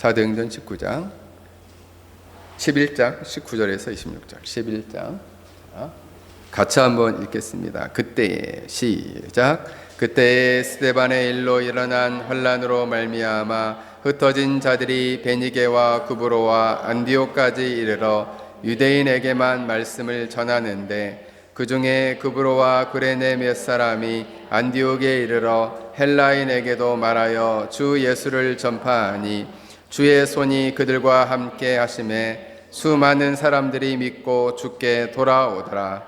사도행전 19장 11장 19절에서 26절 11장 같이 한번 읽겠습니다. 그때에 시작. 그때에 스데반의 일로 일어난 환난으로 말미암아 흩어진 자들이 베니게와 구브로와 안디옥까지 이르러 유대인에게만 말씀을 전하는데 그 중에 구브로와 구레네 몇 사람이 안디옥에 이르러 헬라인에게도 말하여 주 예수를 전파하니 주의 손이 그들과 함께 하심에 수많은 사람들이 믿고 주께 돌아오더라.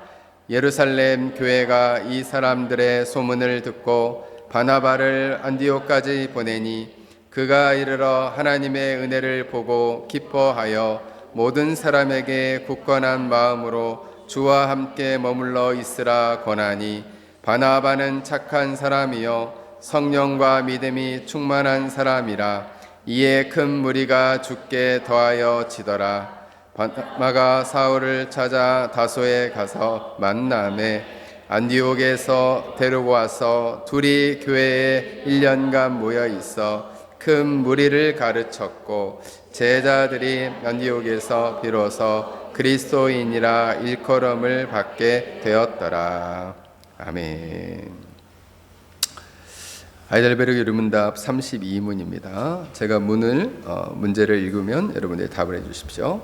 예루살렘 교회가 이 사람들의 소문을 듣고 바나바를 안디옥까지 보내니 그가 이르러 하나님의 은혜를 보고 기뻐하여 모든 사람에게 굳건한 마음으로 주와 함께 머물러 있으라 권하니 바나바는 착한 사람이요 성령과 믿음이 충만한 사람이라. 이에 큰 무리가 주께 더하여 지더라. 바나바가 사울을 찾아 다소에 가서 만나매 안디옥에서 데리고 와서 둘이 교회에 1년간 모여 있어 큰 무리를 가르쳤고 제자들이 안디옥에서 비로소 그리스도인이라 일컬음을 받게 되었더라. 아멘. 하이델베르크 유문답 32문입니다. 제가 문제를 읽으면 여러분들이 답을 해주십시오.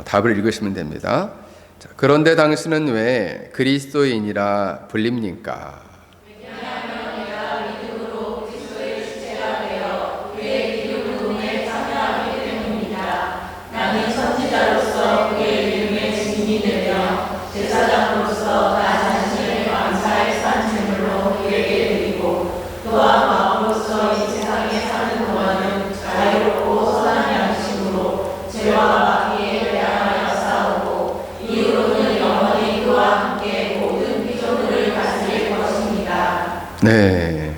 답을 읽으시면 됩니다. 자, 그런데 당신은 왜 그리스도인이라 불립니까? 왜냐하면 내가 믿음으로 그리스도의 주체가 되어 그의 기름 부음에 참여하기 때문입니다. 나는 선지자로서 그의 이름의 증인이 되며 제사장으로서 나 자신의 감사의 산제물로 그에게 드리고 또한 마음으로서 이 세상에 사는 동안은 자유롭고 선한 양심으로 죄와 마귀에 대항하여 싸우고 이후로는 영원히 그와 함께 모든 피조물을 다스릴 것입니다. 네.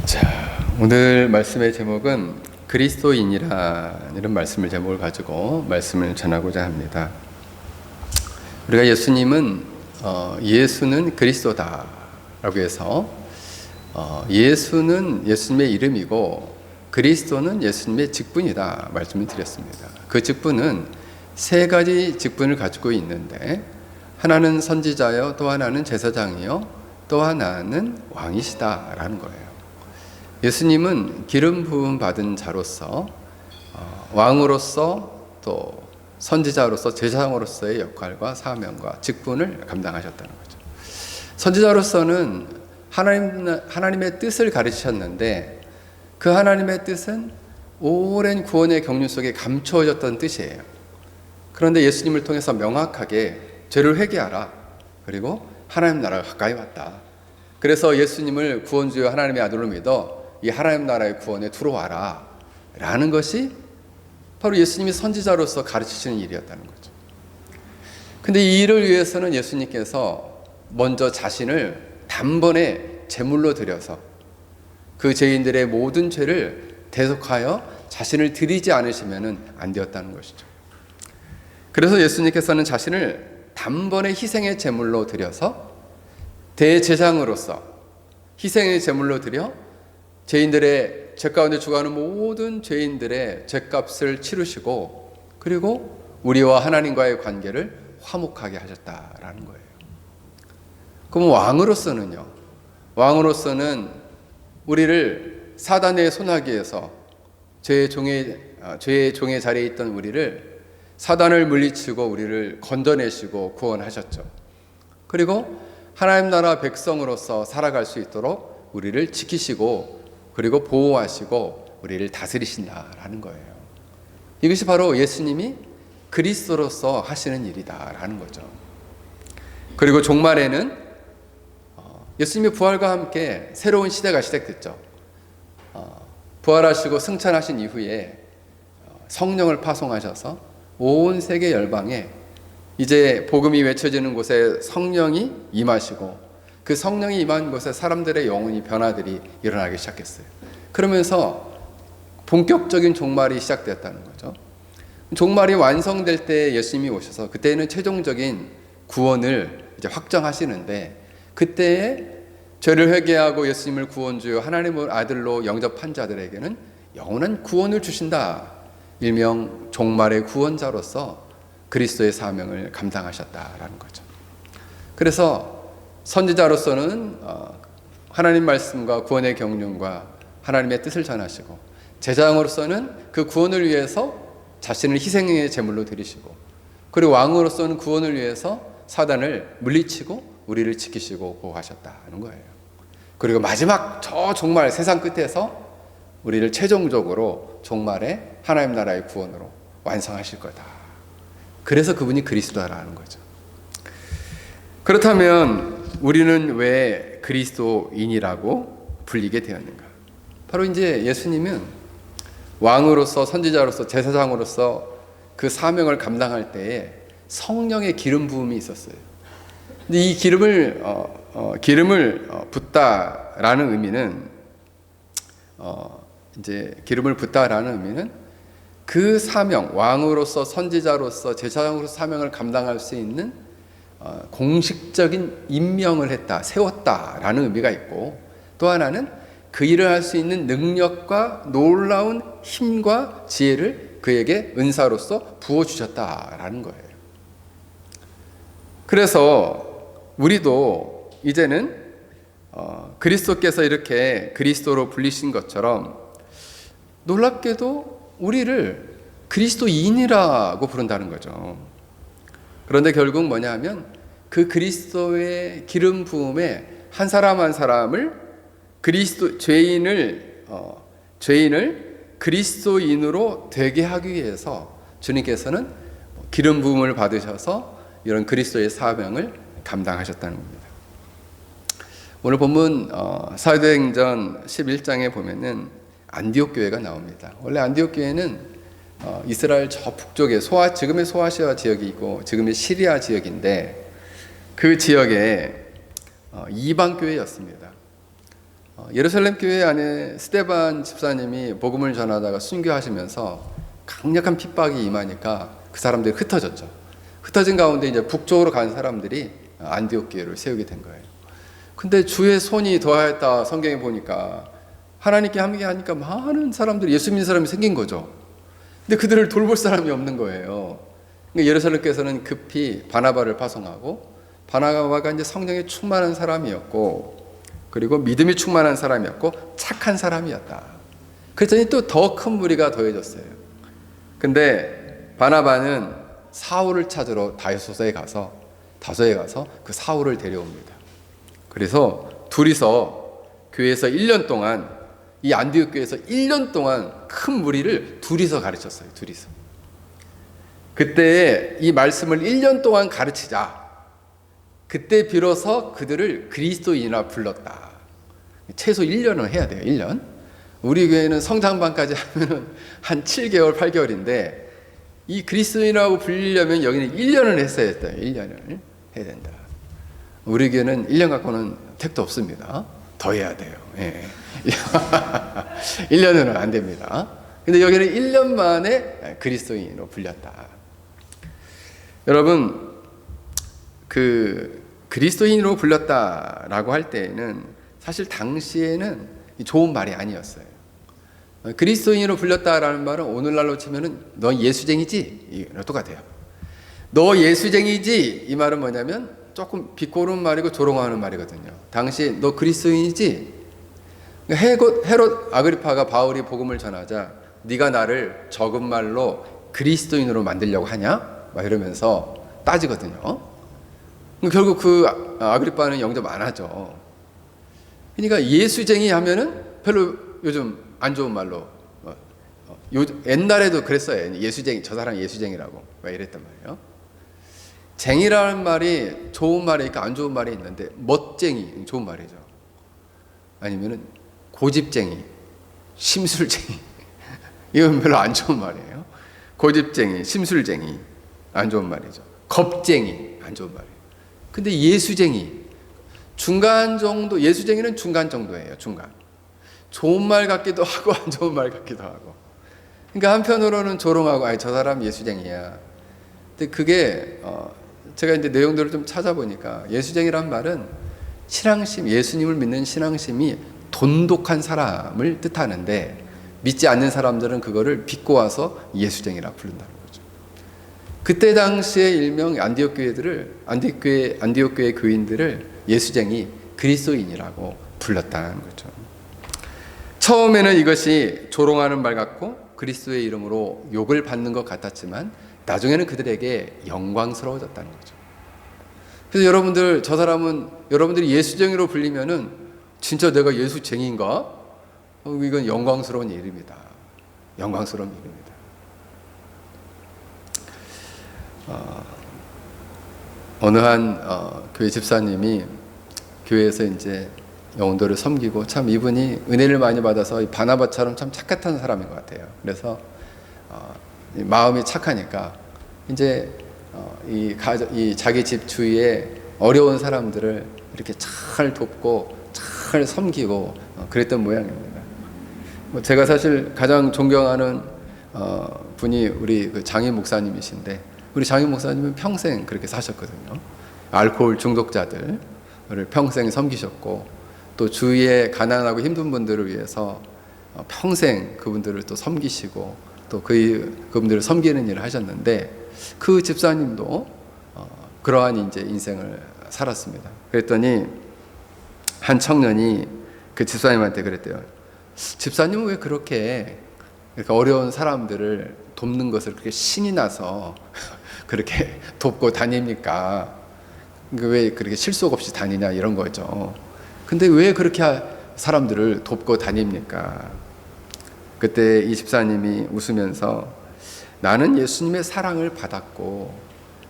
자, 오늘 말씀의 제목은 그리스도인이라는 말씀을 제목을 가지고 말씀을 전하고자 합니다. 우리가 예수는 그리스도다라고 해서 예수는 예수님의 이름이고 그리스도는 예수님의 직분이다 말씀을 드렸습니다. 그 직분은 세 가지 직분을 가지고 있는데 하나는 선지자요, 또 하나는 제사장이요, 또 하나는 왕이시다라는 거예요. 예수님은 기름 부음 받은 자로서 왕으로서 또 선지자로서 제사장으로서의 역할과 사명과 직분을 감당하셨다는 거죠. 선지자로서는 하나님의 뜻을 가르치셨는데 그 하나님의 뜻은 오랜 구원의 경륜 속에 감추어졌던 뜻이에요. 그런데 예수님을 통해서 명확하게 죄를 회개하라. 그리고 하나님 나라가 가까이 왔다. 그래서 예수님을 구원주여 하나님의 아들로 믿어 이 하나님 나라의 구원에 들어와라. 라는 것이 바로 예수님이 선지자로서 가르치시는 일이었다는 거죠. 근데 이 일을 위해서는 예수님께서 먼저 자신을 단번에 제물로 드려서 그 죄인들의 모든 죄를 대속하여 자신을 드리지 않으시면 안 되었다는 것이죠. 그래서 예수님께서는 자신을 단번에 희생의 제물로 드려서 대제사장으로서 희생의 제물로 드려 죄인들의 죄 가운데 죽어가는 모든 죄인들의 죄값을 치르시고 그리고 우리와 하나님과의 관계를 화목하게 하셨다라는 거예요. 그럼 왕으로서는요? 왕으로서는 우리를 사단의 손아귀에서 죄의 종의 자리에 있던 우리를 사단을 물리치고 우리를 건져내시고 구원하셨죠. 그리고 하나님 나라 백성으로서 살아갈 수 있도록 우리를 지키시고 그리고 보호하시고 우리를 다스리신다라는 거예요. 이것이 바로 예수님이 그리스도로서 하시는 일이다라는 거죠. 그리고 종말에는 예수님의 부활과 함께 새로운 시대가 시작됐죠. 부활하시고 승천하신 이후에 성령을 파송하셔서 온 세계 열방에 이제 복음이 외쳐지는 곳에 성령이 임하시고 그 성령이 임한 곳에 사람들의 영혼이 변화들이 일어나기 시작했어요. 그러면서 본격적인 종말이 시작되었다는 거죠. 종말이 완성될 때 예수님이 오셔서 그때는 최종적인 구원을 이제 확정하시는데 그때에 죄를 회개하고 예수님을 구원주요 하나님의 아들로 영접한 자들에게는 영원한 구원을 주신다. 일명 종말의 구원자로서 그리스도의 사명을 감당하셨다라는 거죠. 그래서 선지자로서는 하나님 말씀과 구원의 경륜과 하나님의 뜻을 전하시고, 제사장으로서는 그 구원을 위해서 자신을 희생의 제물로 드리시고, 그리고 왕으로서는 구원을 위해서 사단을 물리치고 우리를 지키시고 보호하셨다는 거예요. 그리고 마지막 저 종말 세상 끝에서 우리를 최종적으로 종말의 하나님 나라의 구원으로 완성하실 거다. 그래서 그분이 그리스도라는 거죠. 그렇다면 우리는 왜 그리스도인이라고 불리게 되었는가? 바로 이제 예수님은 왕으로서, 선지자로서, 제사장으로서 그 사명을 감당할 때에 성령의 기름 부음이 있었어요. 근데 이 기름을 붓다라는 의미는 이제 기름을 붓다라는 의미는 그 사명, 왕으로서, 선지자로서, 제사장으로서 사명을 감당할 수 있는 공식적인 임명을 했다, 세웠다라는 의미가 있고, 또 하나는 그 일을 할 수 있는 능력과 놀라운 힘과 지혜를 그에게 은사로서 부어주셨다라는 거예요. 그래서 우리도 이제는 그리스도께서 이렇게 그리스도로 불리신 것처럼 놀랍게도 우리를 그리스도인이라고 부른다는 거죠. 그런데 결국 뭐냐 하면 그 그리스도의 기름 부음에 한 사람 한 사람을 죄인을 그리스도인으로 되게 하기 위해서 주님께서는 기름 부음을 받으셔서 이런 그리스도의 사명을 감당하셨다는 겁니다. 오늘 본문 사도행전 11장에 보면은 안디옥 교회가 나옵니다. 원래 안디옥 교회는 이스라엘 저 북쪽에 지금의 소아시아 지역이 있고 지금의 시리아 지역인데, 그 지역에 이방 교회였습니다. 예루살렘 교회 안에 스데반 집사님이 복음을 전하다가 순교하시면서 강력한 핍박이 임하니까 그 사람들이 흩어졌죠. 흩어진 가운데 이제 북쪽으로 간 사람들이 안디옥 교회를 세우게 된 거예요. 근데 주의 손이 더하였다 성경에 보니까 하나님께 함께 하니까 많은 사람들이 예수 믿는 사람이 생긴 거죠. 근데 그들을 돌볼 사람이 없는 거예요. 그러니까 예루살렘께서는 급히 바나바를 파송하고, 바나바가 이제 성령에 충만한 사람이었고, 그리고 믿음이 충만한 사람이었고, 착한 사람이었다. 그랬더니 또 더 큰 무리가 더해졌어요. 근데 바나바는 사울을 찾으러 다소에 가서 그 사울을 데려옵니다. 그래서 둘이서 교회에서 1년 동안, 이 안디옥 교회에서 1년 동안 큰 무리를 둘이서 가르쳤어요. 둘이서. 그때 이 말씀을 1년 동안 가르치자. 그때 비로소 그들을 그리스도인이라 불렀다. 최소 1년은 해야 돼요. 1년. 우리 교회는 성장반까지 하면은 한 7개월, 8개월인데 이 그리스도인이라고 불리려면 여기는 1년을 했어야 했다. 1년을 해야 된다. 우리 교회는 1년 갖고는 택도 없습니다. 더 해야 돼요. 예. 1년은 안 됩니다. 근데 여기는 1년 만에 그리스도인으로 불렸다. 여러분, 그 그리스도인으로 불렸다라고 할 때에는 사실 당시에는 좋은 말이 아니었어요. 그리스도인으로 불렸다라는 말은 오늘날로 치면은 너 예수쟁이지? 이거랑 똑같아요. 너 예수쟁이지? 이 말은 뭐냐면 조금 비꼬는 말이고 조롱하는 말이거든요. 당시 너 그리스도인이지? 헤롯 아그리파가 바울이 복음을 전하자 네가 나를 적은 말로 그리스도인으로 만들려고 하냐? 막 이러면서 따지거든요. 결국 그 아그리파는 영접 안 하죠. 그러니까 예수쟁이 하면은 별로 요즘 안 좋은 말로, 옛날에도 그랬어요. 예수쟁이, 저 사람 예수쟁이라고 막 이랬단 말이에요. 쟁이라는 말이 좋은 말이니까 안 좋은 말이 있는데, 멋쟁이 좋은 말이죠. 아니면은 고집쟁이, 심술쟁이 이건 별로 안 좋은 말이에요. 고집쟁이, 심술쟁이 안 좋은 말이죠. 겁쟁이 안 좋은 말이에요. 근데 예수쟁이 중간 정도, 예수쟁이는 중간 정도예요. 중간. 좋은 말 같기도 하고 안 좋은 말 같기도 하고. 그러니까 한편으로는 조롱하고 저 사람 예수쟁이야. 근데 그게 제가 이제 내용들을 좀 찾아보니까 예수쟁이란 말은 신앙심, 예수님을 믿는 신앙심이 돈독한 사람을 뜻하는데, 믿지 않는 사람들은 그거를 비꼬아서 예수쟁이라 부른다는 거죠. 그때 당시에 일명 안디옥 교회 교인들을 예수쟁이, 그리스도인이라고 불렀다는 거죠. 처음에는 이것이 조롱하는 말 같고 그리스도의 이름으로 욕을 받는 것 같았지만 나중에는 그들에게 영광스러워졌다는 거죠. 그래서 여러분들, 저 사람은 여러분들이 예수쟁이로 불리면은 진짜 내가 예수쟁이인가? 이건 영광스러운 일입니다. 영광스러운 일입니다. 어느 한 교회 집사님이 교회에서 이제 영혼들을 섬기고, 참 이분이 은혜를 많이 받아서 이 바나바처럼 참 착했던 사람인 것 같아요. 그래서 마음이 착하니까 이제 이 자기 집 주위에 어려운 사람들을 이렇게 잘 돕고 잘 섬기고 그랬던 모양입니다. 제가 사실 가장 존경하는 분이 우리 그 장희 목사님이신데, 우리 장희 목사님은 평생 그렇게 사셨거든요. 알코올 중독자들을 평생 섬기셨고, 또 주위에 가난하고 힘든 분들을 위해서 평생 그분들을 또 섬기시고, 또 그분들을 섬기는 일을 하셨는데, 그 집사님도 그러한 이제 인생을 살았습니다. 그랬더니 한 청년이 그 집사님한테 그랬대요. 집사님은 왜 그렇게 어려운 사람들을 돕는 것을 그렇게 신이 나서 그렇게 돕고 다닙니까? 왜 그렇게 실속 없이 다니냐, 이런 거죠. 근데 왜 그렇게 사람들을 돕고 다닙니까? 그때 이 집사님이 웃으면서, 나는 예수님의 사랑을 받았고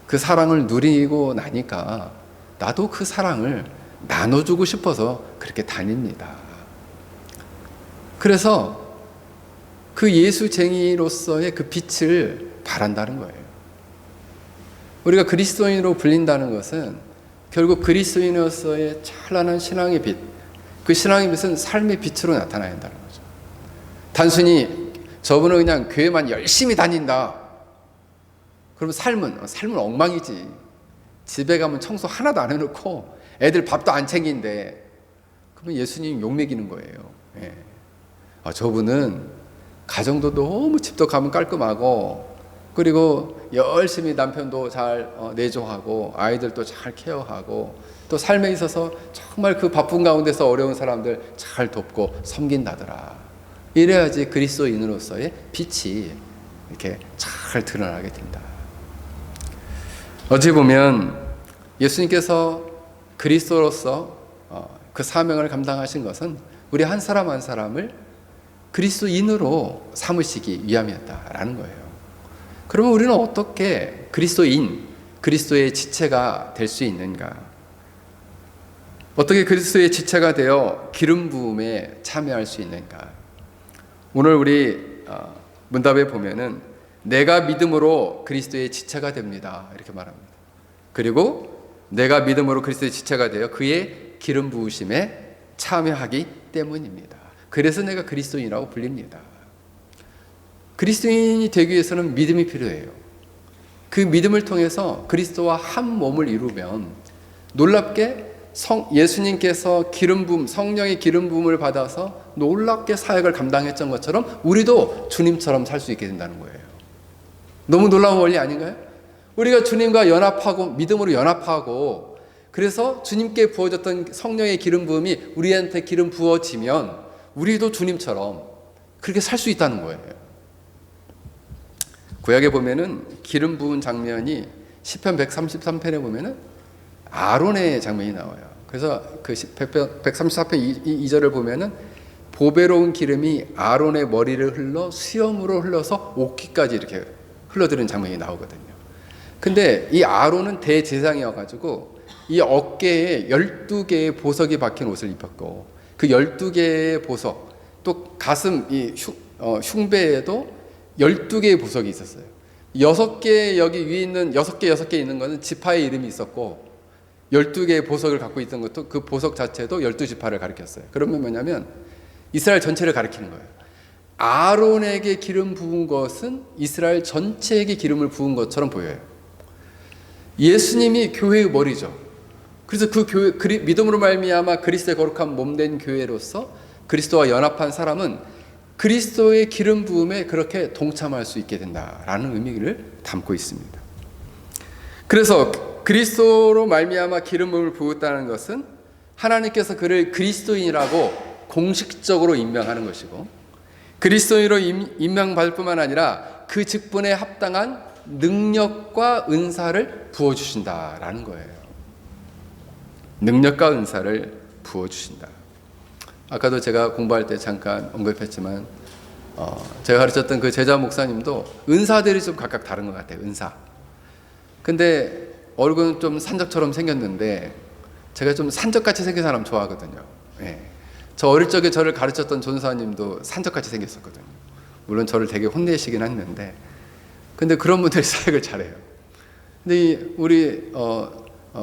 그 사랑을 누리고 나니까 나도 그 사랑을 나눠주고 싶어서 그렇게 다닙니다. 그래서 그 예수쟁이로서의 그 빛을 바란다는 거예요. 우리가 그리스도인으로 불린다는 것은 결국 그리스도인으로서의 찬란한 신앙의 빛, 그 신앙의 빛은 삶의 빛으로 나타나야 한다는 거죠. 단순히 저분은 그냥 교회만 열심히 다닌다, 그러면 삶은 엉망이지. 집에 가면 청소 하나도 안 해놓고 애들 밥도 안 챙긴대. 그러면 예수님 욕먹이는 거예요. 예. 저분은 가정도 너무, 집도 가면 깔끔하고, 그리고 열심히 남편도 잘 내조하고 아이들도 잘 케어하고, 또 삶에 있어서 정말 그 바쁜 가운데서 어려운 사람들 잘 돕고 섬긴다더라. 이래야지 그리스도인으로서의 빛이 이렇게 잘 드러나게 된다. 어찌 보면 예수님께서 그리스도로서 그 사명을 감당하신 것은 우리 한 사람 한 사람을 그리스도인으로 삼으시기 위함이었다라는 거예요. 그러면 우리는 어떻게 그리스도인, 그리스도의 지체가 될 수 있는가? 어떻게 그리스도의 지체가 되어 기름 부음에 참여할 수 있는가? 오늘 우리 문답에 보면은 내가 믿음으로 그리스도의 지체가 됩니다, 이렇게 말합니다. 그리고 내가 믿음으로 그리스도의 지체가 되어 그의 기름 부으심에 참여하기 때문입니다. 그래서 내가 그리스도인이라고 불립니다. 그리스도인이 되기 위해서는 믿음이 필요해요. 그 믿음을 통해서 그리스도와 한 몸을 이루면 놀랍게 예수님께서 기름 부음, 성령의 기름 부음을 받아서 놀랍게 사역을 감당했던 것처럼 우리도 주님처럼 살 수 있게 된다는 거예요. 너무 놀라운 원리 아닌가요? 우리가 주님과 연합하고 믿음으로 연합하고, 그래서 주님께 부어졌던 성령의 기름 부음이 우리한테 기름 부어지면 우리도 주님처럼 그렇게 살 수 있다는 거예요. 구약에 보면은 기름 부은 장면이 시편 133편에 보면은 아론의 장면이 나와요. 그래서 그 134편 2절을 보면은 보배로운 기름이 아론의 머리를 흘러 수염으로 흘러서 옷깃까지 이렇게 흘러드는 장면이 나오거든요. 근데 이 아론은 대제사장이어가지고 이 어깨에 12개의 보석이 박힌 옷을 입었고, 그 12개의 보석, 또 가슴 흉배에도 12개의 보석이 있었어요. 6개 여기 위에 있는 6개 있는 거는 지파의 이름이 있었고, 12개의 보석을 갖고 있던 것도 그 보석 자체도 12지파를 가리켰어요. 그러면 뭐냐면 이스라엘 전체를 가리키는 거예요. 아론에게 기름 부은 것은 이스라엘 전체에게 기름을 부은 것처럼 보여요. 예수님이 교회의 머리죠. 그래서 그 믿음으로 말미암아 그리스도의 거룩한 몸된 교회로서 그리스도와 연합한 사람은 그리스도의 기름 부음에 그렇게 동참할 수 있게 된다라는 의미를 담고 있습니다. 그래서 그리스도로 말미암아 기름 부음을 부었다는 것은 하나님께서 그를 그리스도인이라고 공식적으로 임명하는 것이고, 그리스도인으로 임명받을 뿐만 아니라 그 직분에 합당한 능력과 은사를 부어주신다라는 거예요. 능력과 은사를 부어주신다. 아까도 제가 공부할 때 잠깐 언급했지만 제가 가르쳤던 그 제자 목사님도 은사들이 좀 각각 다른 것 같아요. 은사. 근데 얼굴은 좀 산적처럼 생겼는데 제가 좀 산적같이 생긴 사람 좋아하거든요. 예. 저 어릴 적에 저를 가르쳤던 전사님도 산적같이 생겼었거든요. 물론 저를 되게 혼내시긴 했는데, 근데 그런 분들이 사역을 잘해요. 근데 우리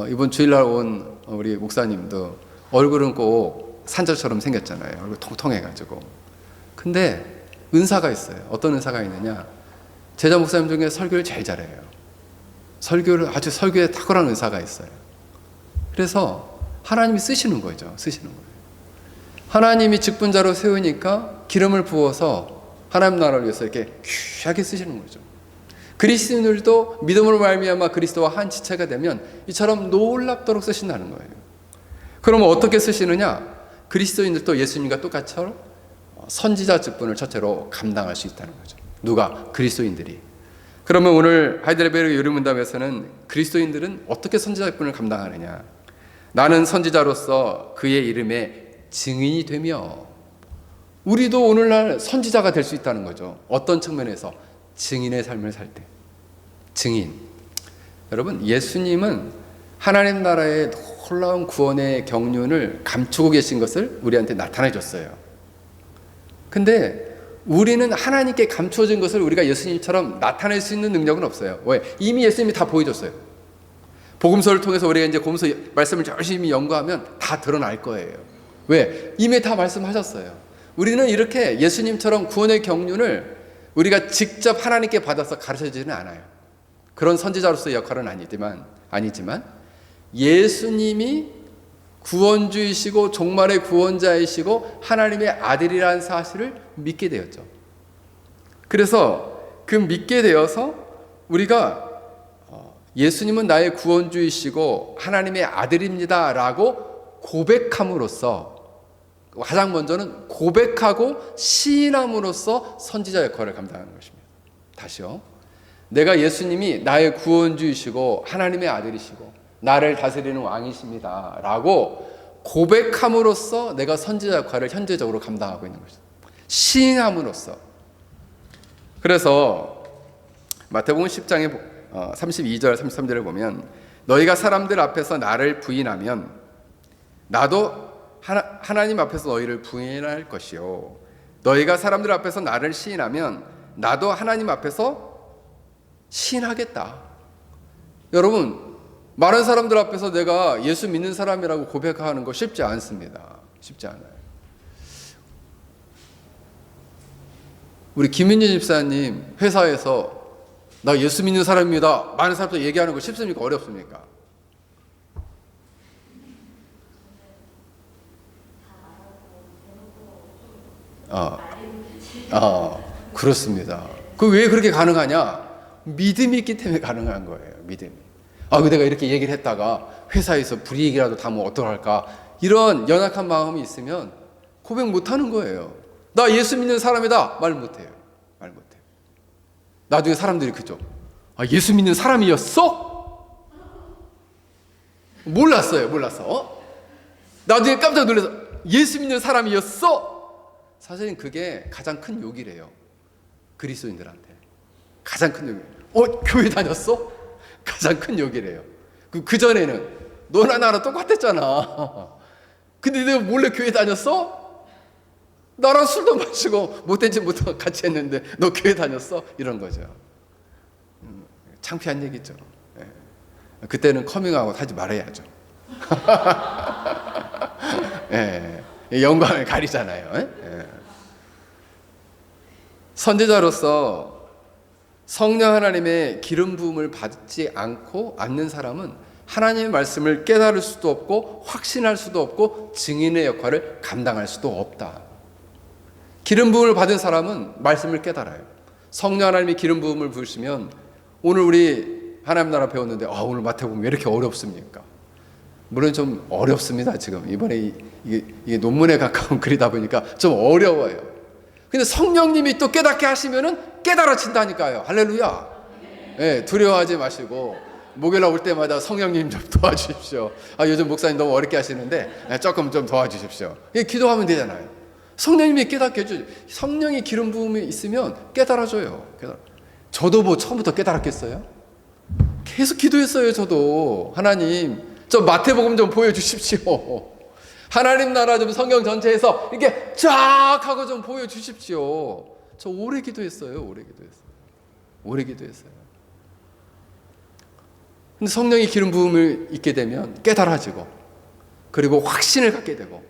이번 주일날 온 우리 목사님도 얼굴은 꼭 산적처럼 생겼잖아요. 얼굴 통통해가지고. 근데 은사가 있어요. 어떤 은사가 있느냐? 제자 목사님 중에 설교를 제일 잘해요. 설교에 탁월한 은사가 있어요. 그래서 하나님이 쓰시는 거죠. 쓰시는 거예요. 하나님이 직분자로 세우니까 기름을 부어서 하나님 나라를 위해서 이렇게 귀하게 쓰시는 거죠. 그리스도인들도 믿음으로 말미암아 그리스도와 한 지체가 되면 이처럼 놀랍도록 쓰신다는 거예요. 그러면 어떻게 쓰시느냐? 그리스도인들도 예수님과 똑같이 선지자 직분을 첫째로 감당할 수 있다는 거죠. 누가? 그리스도인들이. 그러면 오늘 하이델베르그 요리문답에서는 그리스도인들은 어떻게 선지자 직분을 감당하느냐? 나는 선지자로서 그의 이름에 증인이 되며, 우리도 오늘날 선지자가 될 수 있다는 거죠. 어떤 측면에서? 증인의 삶을 살 때. 증인. 여러분, 예수님은 하나님 나라의 놀라운 구원의 경륜을 감추고 계신 것을 우리한테 나타내 줬어요. 근데 우리는 하나님께 감추어진 것을 우리가 예수님처럼 나타낼 수 있는 능력은 없어요. 왜? 이미 예수님이 다 보여줬어요. 복음서를 통해서 우리가 이제 복음서 말씀을 열심히 연구하면 다 드러날 거예요. 왜? 이미 다 말씀하셨어요. 우리는 이렇게 예수님처럼 구원의 경륜을 우리가 직접 하나님께 받아서 가르쳐주지는 않아요. 그런 선지자로서의 역할은 아니지만 예수님이 구원주이시고 종말의 구원자이시고 하나님의 아들이라는 사실을 믿게 되었죠. 그래서 그 믿게 되어서 우리가 예수님은 나의 구원주이시고 하나님의 아들입니다 라고 고백함으로써, 가장 먼저는 고백하고 시인함으로써 선지자 역할을 감당하는 것입니다. 다시요. 내가 예수님이 나의 구원주이시고 하나님의 아들이시고 나를 다스리는 왕이십니다 라고 고백함으로써 내가 선지자 역할을 현재적으로 감당하고 있는 것입니다. 시인함으로써. 그래서 마태복음 10장의 32절 33절을 보면, 너희가 사람들 앞에서 나를 부인하면 나도 하나님 앞에서 너희를 부인할 것이요, 너희가 사람들 앞에서 나를 시인하면 나도 하나님 앞에서 시인하겠다. 여러분, 많은 사람들 앞에서 내가 예수 믿는 사람이라고 고백하는 거 쉽지 않습니다. 쉽지 않아요. 우리 김민재 집사님 회사에서 나 예수 믿는 사람입니다, 많은 사람들 얘기하는 거 쉽습니까? 어렵습니까? 그렇습니다. 그 왜 그렇게 가능하냐? 믿음이 있기 때문에 가능한 거예요. 믿음이. 내가 이렇게 얘기를 했다가 회사에서 불이익이라도 당하면 어떡할까? 이런 연약한 마음이 있으면 고백 못하는 거예요. 나 예수 믿는 사람이다, 말 못해요. 나중에 사람들이 그죠? 예수 믿는 사람이었어? 몰랐어. 나중에 깜짝 놀라서 예수 믿는 사람이었어? 사실은 그게 가장 큰 욕이래요. 그리스도인들한테 가장 큰 욕이에요. 교회 다녔어? 가장 큰 욕이래요. 그전에는 너나 나랑 똑같았잖아. 근데 내가 몰래 교회 다녔어? 나랑 술도 마시고 못된 짓 못하고 같이 했는데 너 교회 다녔어? 이런 거죠. 창피한 얘기죠. 그때는 커밍아웃 하지 말아야죠. 영광을 가리잖아요. 선지자로서 성령 하나님의 기름 부음을 받지 않는 사람은 하나님의 말씀을 깨달을 수도 없고 확신할 수도 없고 증인의 역할을 감당할 수도 없다. 기름 부음을 받은 사람은 말씀을 깨달아요. 성령 하나님이 기름 부음을 부으시면, 오늘 우리 하나님 나라 배웠는데 오늘 마태복음 왜 이렇게 어렵습니까? 물론 좀 어렵습니다. 지금 이번에 이게 논문에 가까운 글이다 보니까 좀 어려워요. 근데 성령님이 또 깨닫게 하시면은 깨달아진다니까요. 할렐루야. 네, 두려워하지 마시고 목요일 올 때마다 성령님 좀 도와주십시오. 요즘 목사님 너무 어렵게 하시는데 조금 좀 도와주십시오. 기도하면 되잖아요. 성령님이 깨닫게 해주죠. 성령이 기름 부음이 있으면 깨달아줘요. 저도 뭐 처음부터 깨달았겠어요? 계속 기도했어요. 저도 하나님 좀 마태복음 좀 보여주십시오. 하나님 나라 좀 성경 전체에서 이렇게 쫙 하고 좀 보여주십시오. 저 오래 기도했어요. 오래 기도했어요. 근데 성령이 기름 부음을 있게 되면 깨달아지고, 그리고 확신을 갖게 되고,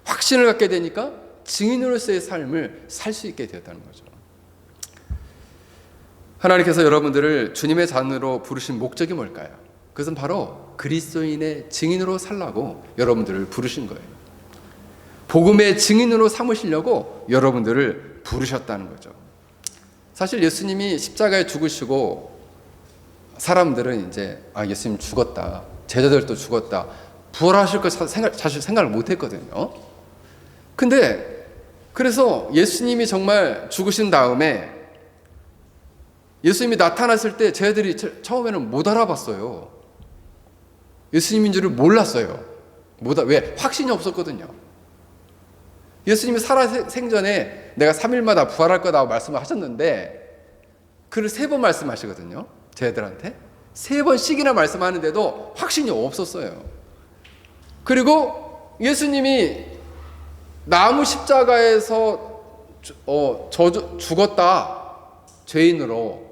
확신을 갖게 되니까 증인으로서의 삶을 살 수 있게 되었다는 거죠. 하나님께서 여러분들을 주님의 자녀로 부르신 목적이 뭘까요? 그것은 바로 그리스도인의 증인으로 살라고 여러분들을 부르신 거예요. 복음의 증인으로 삼으시려고 여러분들을 부르셨다는 거죠. 사실 예수님이 십자가에 죽으시고 사람들은 이제 예수님 죽었다, 제자들도 죽었다, 부활하실 거 사실 생각을 못 했거든요. 근데 그래서 예수님이 정말 죽으신 다음에 예수님이 나타났을 때 제자들이 처음에는 못 알아봤어요. 예수님인 줄을 몰랐어요. 왜? 확신이 없었거든요. 예수님이 살아생전에 내가 3일마다 부활할 거다고 말씀을 하셨는데, 그를 3번 말씀하시거든요. 제자들한테 3번씩이나 말씀하는데도 확신이 없었어요. 그리고 예수님이 나무 십자가에서 죽었다, 죄인으로.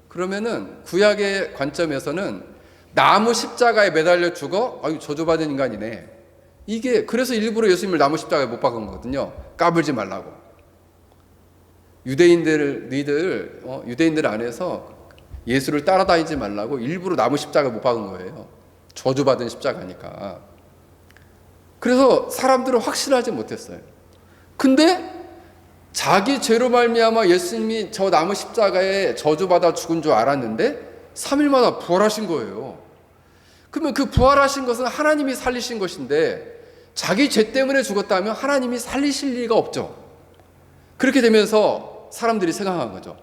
그러면은 구약의 관점에서는 나무 십자가에 매달려 죽어? 저주받은 인간이네. 그래서 일부러 예수님을 나무 십자가에 못 박은 거거든요. 까불지 말라고. 유대인들 안에서 예수를 따라다니지 말라고 일부러 나무 십자가에 못 박은 거예요. 저주받은 십자가니까. 그래서 사람들은 확신하지 못했어요. 근데 자기 죄로 말미암아 예수님이 저 나무 십자가에 저주받아 죽은 줄 알았는데 3일마다 부활하신 거예요. 그러면 그 부활하신 것은 하나님이 살리신 것인데, 자기 죄 때문에 죽었다면 하나님이 살리실 리가 없죠. 그렇게 되면서 사람들이 생각한 거죠.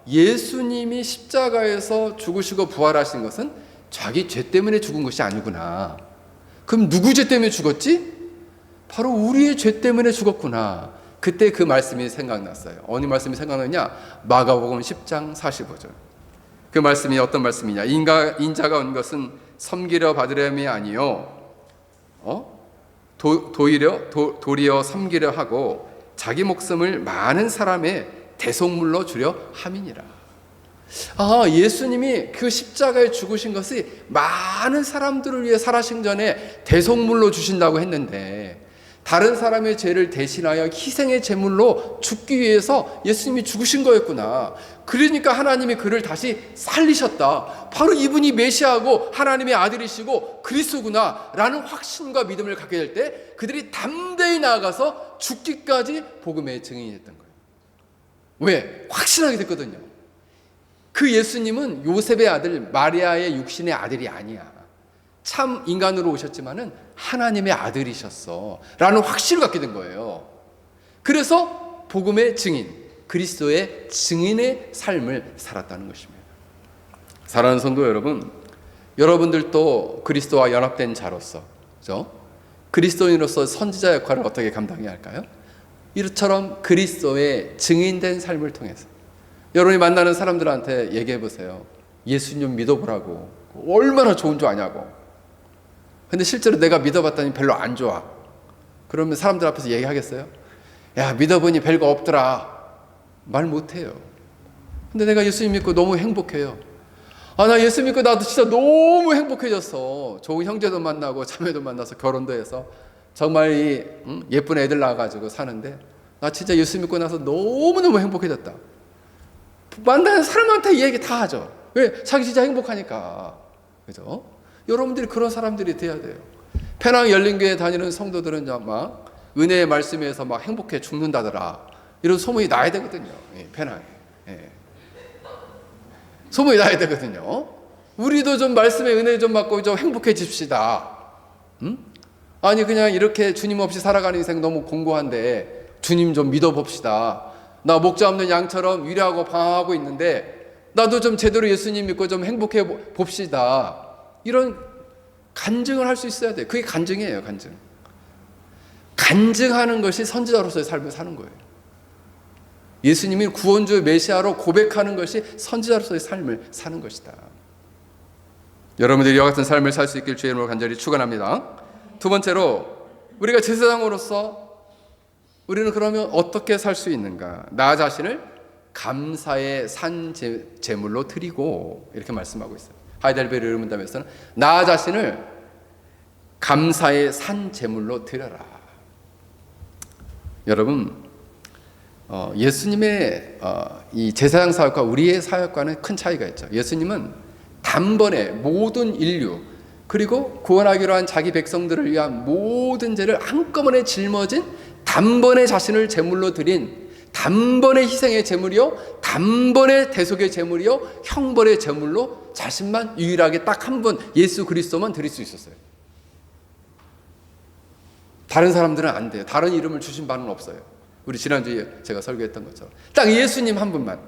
예수님이 십자가에서 죽으시고 부활하신 것은 자기 죄 때문에 죽은 것이 아니구나. 그럼 누구 죄 때문에 죽었지? 바로 우리의 죄 때문에 죽었구나. 그때 그 말씀이 생각났어요. 어느 말씀이 생각나냐? 마가복음 10장 45절. 그 말씀이 어떤 말씀이냐? 인자가 온 것은 섬기려 받으려함이 아니요, 도리어 섬기려 하고 자기 목숨을 많은 사람의 대속물로 주려 함이니라. 예수님이 그 십자가에 죽으신 것이 많은 사람들을 위해 살아생전에 대속물로 주신다고 했는데, 다른 사람의 죄를 대신하여 희생의 제물로 죽기 위해서 예수님이 죽으신 거였구나. 그러니까 하나님이 그를 다시 살리셨다. 바로 이분이 메시아고 하나님의 아들이시고 그리스도구나 라는 확신과 믿음을 갖게 될 때 그들이 담대히 나아가서 죽기까지 복음의 증인이 됐던 거예요. 왜? 확신하게 됐거든요. 그 예수님은 요셉의 아들 마리아의 육신의 아들이 아니야. 참 인간으로 오셨지만은 하나님의 아들이셨어 라는 확신을 갖게 된 거예요. 그래서 복음의 증인, 그리스도의 증인의 삶을 살았다는 것입니다. 사랑하는 성도 여러분, 여러분들도 그리스도와 연합된 자로서, 그렇죠? 그리스도인으로서 선지자 역할을 어떻게 감당해야 할까요? 이처럼 그리스도의 증인된 삶을 통해서 여러분이 만나는 사람들한테 얘기해 보세요. 예수님 믿어보라고. 얼마나 좋은 줄 아냐고. 근데 실제로 내가 믿어봤더니 별로 안 좋아. 그러면 사람들 앞에서 얘기하겠어요? 야, 믿어보니 별거 없더라. 말 못해요. 근데 내가 예수님 믿고 너무 행복해요. 나 예수 믿고 나도 진짜 너무 행복해졌어. 좋은 형제도 만나고 자매도 만나서 결혼도 해서 정말 예쁜 애들 낳아가지고 사는데 나 진짜 예수 믿고 나서 너무너무 행복해졌다. 만나는 사람한테 얘기 다 하죠. 왜? 자기 진짜 행복하니까. 그죠? 여러분들이 그런 사람들이 돼야 돼요. 페낭 열린교회 다니는 성도들은 막 은혜의 말씀에서 막 행복해 죽는다더라. 이런 소문이 나야 되거든요. 편하게. 소문이 나야 되거든요. 우리도 좀 말씀의 은혜 좀 받고 좀 행복해집시다. 아니 그냥 이렇게 주님 없이 살아가는 인생 너무 공고한데 주님 좀 믿어봅시다. 나 목자 없는 양처럼 위로하고 방황하고 있는데 나도 좀 제대로 예수님 믿고 좀 행복해 봅시다. 이런 간증을 할 수 있어야 돼요. 그게 간증이에요. 간증. 간증하는 것이 선지자로서의 삶을 사는 거예요. 예수님이 구원주 메시아로 고백하는 것이 선지자로서의 삶을 사는 것이다. 여러분들이 이와 같은 삶을 살 수 있길 주의 이름으로 간절히 축원합니다. 두 번째로 우리가 제사장으로서 우리는 그러면 어떻게 살 수 있는가? 나 자신을 감사의 산 제물로 드리고 이렇게 말씀하고 있어요. 하이델베르 문답에서는 나 자신을 감사의 산 제물로 드려라. 여러분, 예수님의 이 제사장 사역과 우리의 사역과는 큰 차이가 있죠. 예수님은 단번에 모든 인류 그리고 구원하기로 한 자기 백성들을 위한 모든 죄를 한꺼번에 짊어진 단번에 자신을 제물로 드린 단번에 희생의 제물이요 단번에 대속의 제물이요 형벌의 제물로 자신만 유일하게 딱 한 번 예수 그리스도만 드릴 수 있었어요. 다른 사람들은 안 돼요. 다른 이름을 주신 바는 없어요. 우리 지난주에 제가 설교했던 것처럼 딱 예수님 한 분만,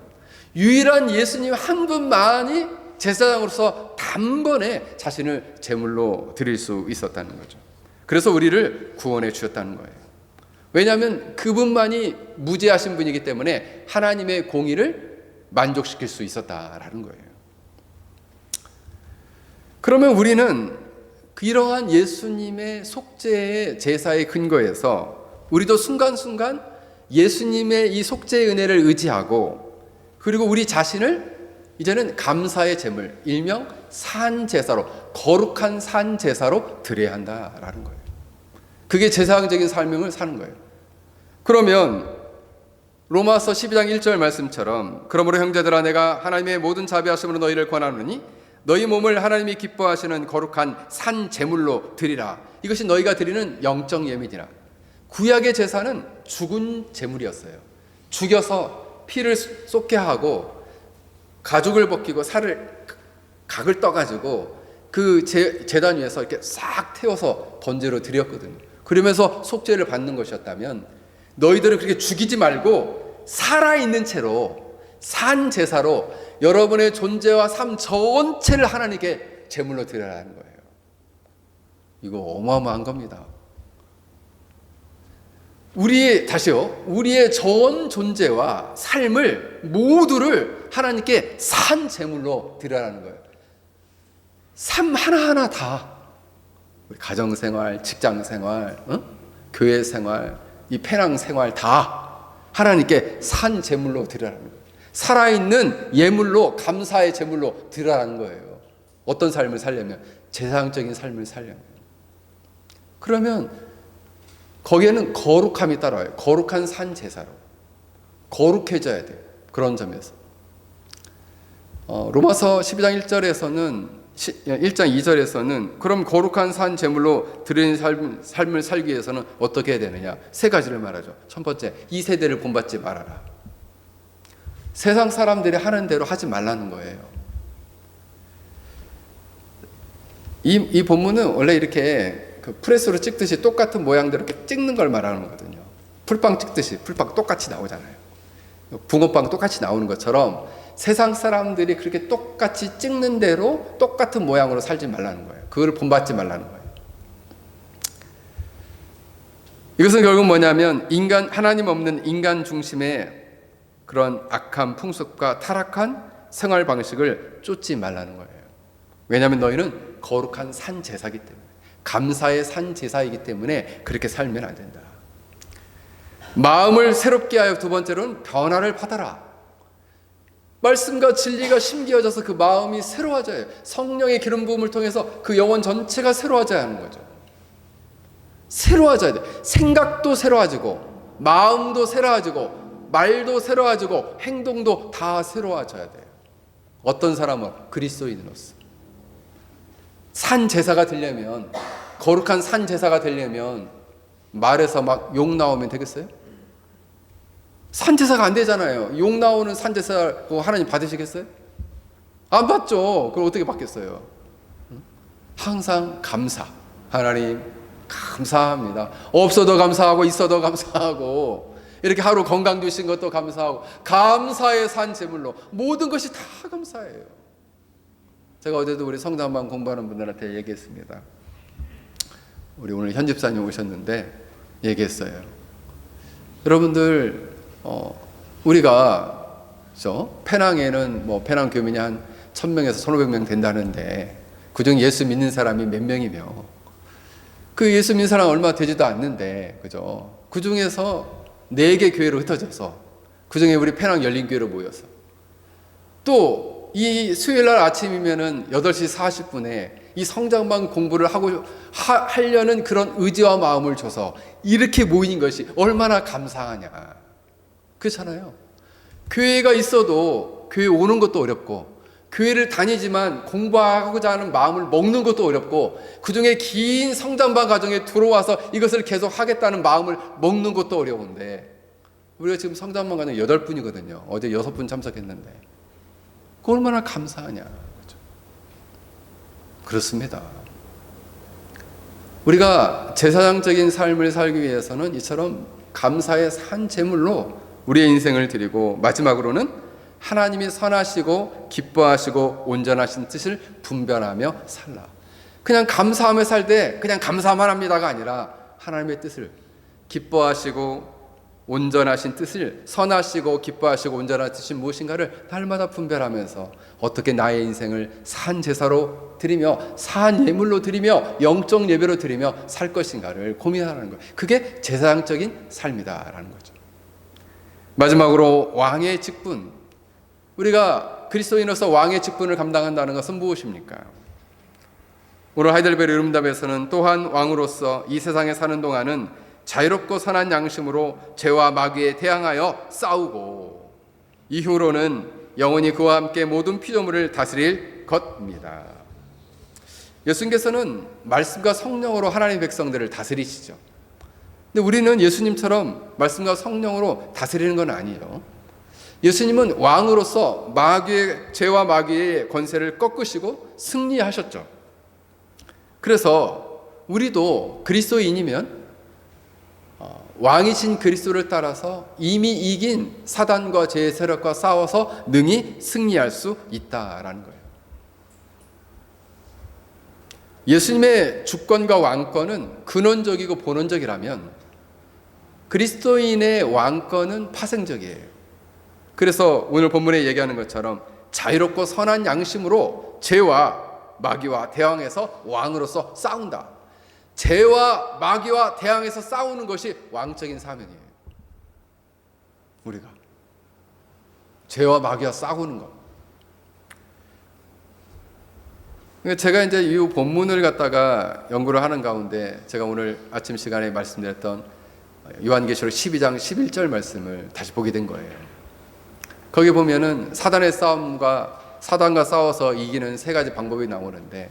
유일한 예수님 한 분만이 제사장으로서 단번에 자신을 제물로 드릴 수 있었다는 거죠. 그래서 우리를 구원해 주셨다는 거예요. 왜냐하면 그분만이 무죄하신 분이기 때문에 하나님의 공의를 만족시킬 수 있었다라는 거예요. 그러면 우리는 이러한 예수님의 속죄의 제사의 근거에서 우리도 순간순간 예수님의 이 속죄의 은혜를 의지하고 그리고 우리 자신을 이제는 감사의 제물, 일명 산제사로, 거룩한 산제사로 드려야 한다라는 거예요. 그게 제사장적인 삶을 사는 거예요. 그러면 로마서 12장 1절 말씀처럼 그러므로 형제들아 내가 하나님의 모든 자비하심으로 너희를 권하노니 너희 몸을 하나님이 기뻐하시는 거룩한 산 제물로 드리라. 이것이 너희가 드리는 영적 예물이라. 구약의 제사는 죽은 제물이었어요. 죽여서 피를 쏟게 하고 가죽을 벗기고 살을 각을 떠가지고 그 제단 위에서 이렇게 싹 태워서 번제로 드렸거든요. 그러면서 속죄를 받는 것이었다면 너희들은 그렇게 죽이지 말고 살아있는 채로 산 제사로 여러분의 존재와 삶 전체를 하나님께 제물로 드려라는 거예요. 이거 어마어마한 겁니다. 우리의 전 존재와 삶을 모두를 하나님께 산 제물로 드려라는 거예요. 삶 하나하나 다. 우리 가정생활, 직장생활, 교회생활, 이 패랑생활 다 하나님께 산 제물로 드려라는 거예요. 살아있는 예물로 감사의 제물로 드려라는 거예요. 어떤 삶을 살려면? 제사장적인 삶을 살려면. 그러면 거기에는 거룩함이 따라와요. 거룩한 산 제사로. 거룩해져야 돼요. 그런 점에서. 로마서 12장 1절에서는 1장 2절에서는 그럼 거룩한 산 제물로 드리는 삶을 살기 위해서는 어떻게 해야 되느냐? 세 가지를 말하죠. 첫 번째, 이 세대를 본받지 말아라. 세상 사람들이 하는 대로 하지 말라는 거예요. 이 본문은 원래 이렇게 그 프레스로 찍듯이 똑같은 모양대로 이렇게 찍는 걸 말하는 거거든요. 풀빵 찍듯이 풀빵 똑같이 나오잖아요. 붕어빵 똑같이 나오는 것처럼 세상 사람들이 그렇게 똑같이 찍는 대로 똑같은 모양으로 살지 말라는 거예요. 그걸 본받지 말라는 거예요. 이것은 결국 뭐냐면 하나님 없는 인간 중심의 그런 악한 풍습과 타락한 생활 방식을 쫓지 말라는 거예요. 왜냐하면 너희는 거룩한 산 제사이기 때문에, 감사의 산 제사이기 때문에 그렇게 살면 안 된다. 마음을 새롭게 하여 두 번째로는 변화를 받아라. 말씀과 진리가 심기어져서 그 마음이 새로워져요. 성령의 기름 부음을 통해서 그 영혼 전체가 새로워져야 하는 거죠. 새로워져야 돼. 생각도 새로워지고 마음도 새로워지고 말도 새로워지고 행동도 다 새로워져야 돼요. 어떤 사람은 그리스도인으로서 산 제사가 되려면, 거룩한 산 제사가 되려면 말에서 막 욕 나오면 되겠어요? 산제사가 안 되잖아요. 욕 나오는 산제사 하나님 받으시겠어요? 안 받죠. 그럼 어떻게 받겠어요? 항상 감사. 하나님 감사합니다. 없어도 감사하고 있어도 감사하고 이렇게 하루 건강 주신 것도 감사하고 감사의 산 제물로 모든 것이 다 감사해요. 제가 어제도 우리 성당만 공부하는 분들한테 얘기했습니다. 우리 오늘 현 집사님 오셨는데 얘기했어요. 여러분들 우리가 페낭에는 페낭 교민이 한 1000명에서 1500명 된다는데 그중 예수 믿는 사람이 몇 명이며 그 예수 믿는 사람 얼마 되지도 않는데 그죠? 그 중에서 4개 교회로 흩어져서 그 중에 우리 페낭 열린교회로 모여서 또 이 수요일날 아침이면은 8시 40분에 이 성장반 공부를 하려는 그런 의지와 마음을 줘서 이렇게 모인 것이 얼마나 감사하냐. 그렇잖아요. 교회가 있어도 교회 오는 것도 어렵고 교회를 다니지만 공부하고자 하는 마음을 먹는 것도 어렵고 그중에 긴 성장반 과정에 들어와서 이것을 계속 하겠다는 마음을 먹는 것도 어려운데 우리가 지금 성장반 과정 8분이거든요. 어제 6분 참석했는데 그 얼마나 감사하냐. 그렇죠? 그렇습니다. 우리가 제사장적인 삶을 살기 위해서는 이처럼 감사의 산 제물로 우리의 인생을 드리고 마지막으로는 하나님이 선하시고 기뻐하시고 온전하신 뜻을 분별하며 살라. 그냥 감사하며 살 때 그냥 감사만 합니다가 아니라 하나님의 뜻을 기뻐하시고 온전하신 뜻을 선하시고 기뻐하시고 온전한 뜻이 무엇인가를 날마다 분별하면서 어떻게 나의 인생을 산 제사로 드리며 산 예물로 드리며 영적 예배로 드리며 살 것인가를 고민하는 거예요. 그게 제사장적인 삶이다라는 거죠. 마지막으로 왕의 직분. 우리가 그리스도인으로서 왕의 직분을 감당한다는 것은 무엇입니까? 오늘 하이델베르 여름답에서는 또한 왕으로서 이 세상에 사는 동안은 자유롭고 선한 양심으로 죄와 마귀에 대항하여 싸우고 이후로는 영원히 그와 함께 모든 피조물을 다스릴 것입니다. 예수님께서는 말씀과 성령으로 하나님의 백성들을 다스리시죠. 근데 우리는 예수님처럼 말씀과 성령으로 다스리는 건 아니에요. 예수님은 왕으로서 마귀의 죄와 마귀의 권세를 꺾으시고 승리하셨죠. 그래서 우리도 그리스도인이면 왕이신 그리스도를 따라서 이미 이긴 사단과 죄의 세력과 싸워서 능히 승리할 수 있다라는 거예요. 예수님의 주권과 왕권은 근원적이고 본원적이라면 그리스도인의 왕권은 파생적이에요. 그래서 오늘 본문에 얘기하는 것처럼 자유롭고 선한 양심으로 죄와 마귀와 대항해서 왕으로서 싸운다. 죄와 마귀와 대항해서 싸우는 것이 왕적인 사명이에요. 우리가 죄와 마귀와 싸우는 것. 제가 이제 이 본문을 갖다가 연구를 하는 가운데 제가 오늘 아침 시간에 말씀드렸던 요한계시록 12장 11절 말씀을 다시 보게 된 거예요. 거기 보면은 사단의 싸움과 사단과 싸워서 이기는 3가지 방법이 나오는데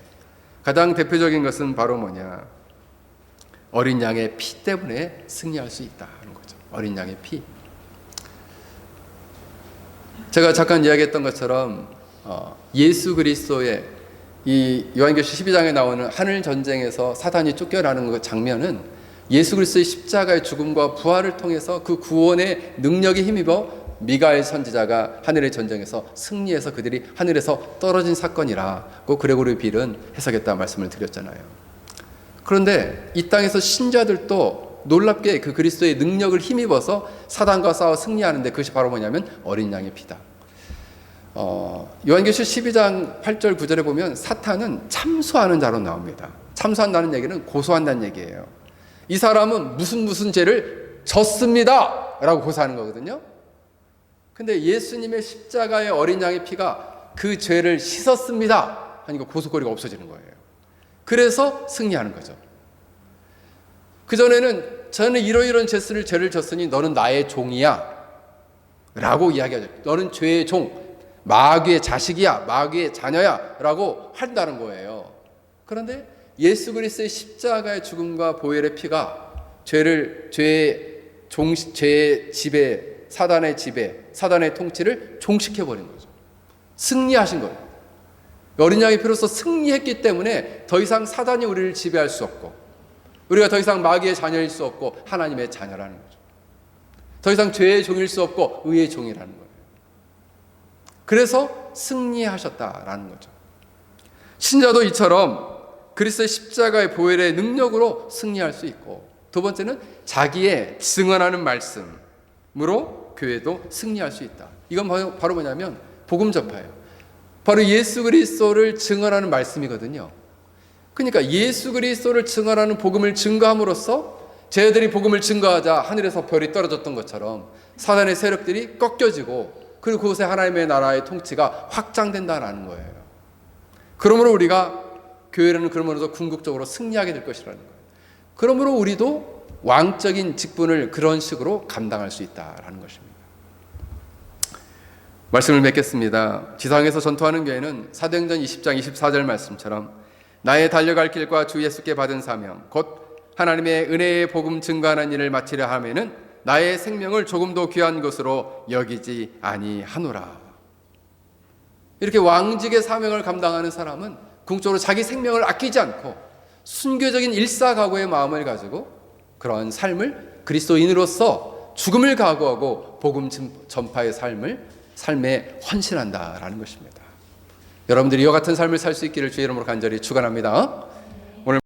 가장 대표적인 것은 바로 뭐냐? 어린 양의 피 때문에 승리할 수 있다는 거죠. 어린 양의 피. 제가 잠깐 이야기했던 것처럼 예수 그리스도의 이 요한계시록 12장에 나오는 하늘 전쟁에서 사단이 쫓겨나는 그 장면은 예수 그리스도의 십자가의 죽음과 부활을 통해서 그 구원의 능력에 힘입어 미가엘 선지자가 하늘의 전쟁에서 승리해서 그들이 하늘에서 떨어진 사건이라고 그레고리 빌은 해석했다 말씀을 드렸잖아요. 그런데 이 땅에서 신자들도 놀랍게 그 그리스도의 능력을 힘입어서 사단과 싸워 승리하는데 그것이 바로 뭐냐면 어린 양의 피다. 요한계시록 12장 8절 9절에 보면 사탄은 참소하는 자로 나옵니다. 참소한다는 얘기는 고소한다는 얘기예요. 이 사람은 무슨 죄를 졌습니다 라고 고소하는 거거든요. 근데 예수님의 십자가의 어린 양의 피가 그 죄를 씻었습니다 하니까 고소거리가 없어지는 거예요. 그래서 승리하는 거죠. 그전에는 저는 이러이러한 죄를 졌으니 너는 나의 종이야 라고 이야기하죠. 너는 죄의 종, 마귀의 자식이야, 마귀의 자녀야 라고 한다는 거예요. 그런데 예수 그리스도의 십자가의 죽음과 보혈의 피가 죄의 지배, 사단의 지배, 사단의 통치를 종식해버린 거죠. 승리하신 거예요. 어린 양의 피로써 승리했기 때문에 더 이상 사단이 우리를 지배할 수 없고, 우리가 더 이상 마귀의 자녀일 수 없고 하나님의 자녀라는 거죠. 더 이상 죄의 종일 수 없고 의의 종이라는 거예요. 그래서 승리하셨다라는 거죠. 신자도 이처럼 그리스도의 십자가의 보혈의 능력으로 승리할 수 있고, 두 번째는 자기의 증언하는 말씀으로 교회도 승리할 수 있다. 이건 바로 뭐냐면 복음 전파예요. 바로 예수 그리스도를 증언하는 말씀이거든요. 그러니까 예수 그리스도를 증언하는 복음을 증거함으로써 쟤들이 복음을 증거하자 하늘에서 별이 떨어졌던 것처럼 사단의 세력들이 꺾여지고, 그리고 그곳에 하나님의 나라의 통치가 확장된다는 거예요. 그러므로 우리가 교회는 그러므로 궁극적으로 승리하게 될 것이라는 거예요. 그러므로 우리도 왕적인 직분을 그런 식으로 감당할 수 있다라는 것입니다. 말씀을 맺겠습니다. 지상에서 전투하는 교회는 사도행전 20장 24절 말씀처럼 나의 달려갈 길과 주 예수께 받은 사명 곧 하나님의 은혜의 복음 증거하는 일을 마치려 하면은 나의 생명을 조금도 귀한 것으로 여기지 아니하노라. 이렇게 왕직의 사명을 감당하는 사람은 궁극적으로 자기 생명을 아끼지 않고 순교적인 일사각오의 마음을 가지고 그러한 삶을 그리스도인으로서 죽음을 각오하고 복음 전파의 삶에 헌신한다라는 것입니다. 여러분들이 이와 같은 삶을 살 수 있기를 주의 이름으로 간절히 축원합니다.